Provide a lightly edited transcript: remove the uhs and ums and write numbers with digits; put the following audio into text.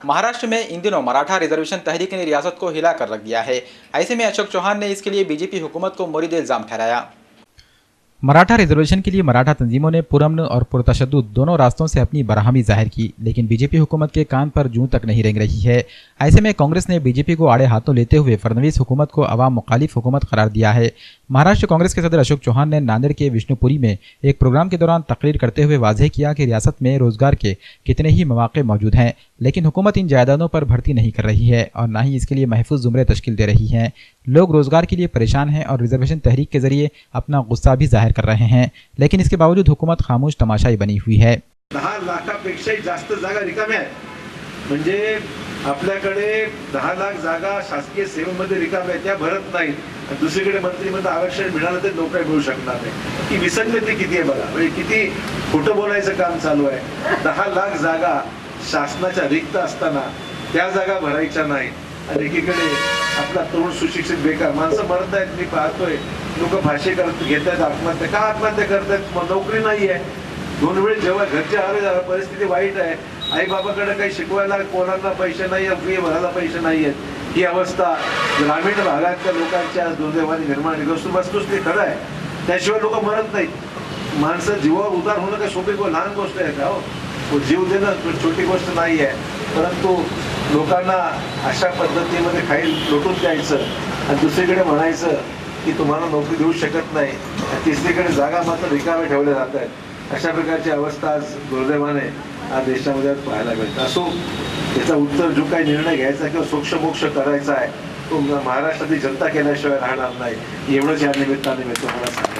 महाराष्ट्र में इन दिनों मराठा रिजर्वेशन तहरीक ने रियासत को हिला कर रख दिया है। ऐसे में अशोक चौहान ने इसके लिए बीजेपी हुकूमत को मुरीद इल्जाम ठहराया। मराठा रिजर्वेशन के लिए मराठा तंजीमों ने पुरअमन और पुरतशद्दुद दोनों रास्तों से अपनी बरहमी जाहिर की, लेकिन बीजेपी हुकूमत के कान पर जूं तक नहीं रेंग रही है। ऐसे में कांग्रेस ने बीजेपी को आड़े हाथों लेते हुए फडणवीस हुकूमत को अवाम मुखालिफ हुकूमत करार दिया है। महाराष्ट्र कांग्रेस के सदर अशोक चौहान ने नांदेड़ के विष्णुपुरी में एक प्रोग्राम के दौरान तकरीर करते हुए वाज़ेह किया कि रियासत में रोजगार के कितने ही मौके मौजूद हैं, लेकिन हुकूमत इन जायदादों पर भर्ती नहीं कर रही है और न ही इसके लिए महफूज जुमरे तश्कील दे रही है। लोग रोजगार के लिए परेशान हैं और रिजर्वेशन तहरीक के जरिए अपना गुस्सा भी जाहिर कर रहे हैं, लेकिन इसके बावजूद हुकूमत खामोश तमाशाई बनी हुई है। 10 लाखापेक्षाही जास्त जागा रिकाम्या आहेत, म्हणजे आपल्याकडे 10 लाख जागा शासकीय सेवेमध्ये रिकाम्या आहेत, त्या भरत नाहीत। दुसरीकडे मंत्रिमंडळ आरक्षण मिळालं तर नोकऱ्या मिळू शकणार नाही। ही विसंगती किती आहे बघा, म्हणजे किती खोटं बोलायचं काम चालू आहे। 10 लाख जागा शासनाच्या रिक्त असताना त्या जागा भरायच्या नाही आणि एकीकडे आपला तरुण सुशिक्षित बेकार माणसं मरत आहेत। मी पाहतोय लोक भाषे घेतात, आत्महत्या का आत्महत्या करतात, नोकरी नाही आहे। 2 वेळ जेव्हा घरच्या परिस्थिती वाईट आहे, आई बाबाकडे काही शिकवायला कोणाला पैसे नाही, फी भरायला पैसे नाही आहेत, ही अवस्था ग्रामीण भागातल्या लोकांच्या दुर्दैवाने निर्माण वस्तूच ते खरं आहे। त्याशिवाय लोक मरत नाहीत। माणसं जीवावर उदार होणं काही सोपी लहान गोष्ट आहे का हो? जीव देणं छोटी गोष्ट नाही आहे, परंतु लोकांना अशा पद्धतीमध्ये काही लुटून द्यायचं आणि दुसरीकडे म्हणायचं की तुम्हाला नोकरी देऊ शकत नाही, तिसरीकडे जागा मात्र रिकाम्या ठेवल्या जात आहेत। अशा प्रकारची अवस्था आज दुर्दैवाने आज देशामध्ये पाहायला मिळते। असो, याचा उत्तर जो काही निर्णय घ्यायचा किंवा सोक्षमोक्ष करायचा आहे तो महाराष्ट्रातील जनता केल्याशिवाय राहणार नाही, एवढंच या निमित्ताने मी तुम्हाला सांगतो।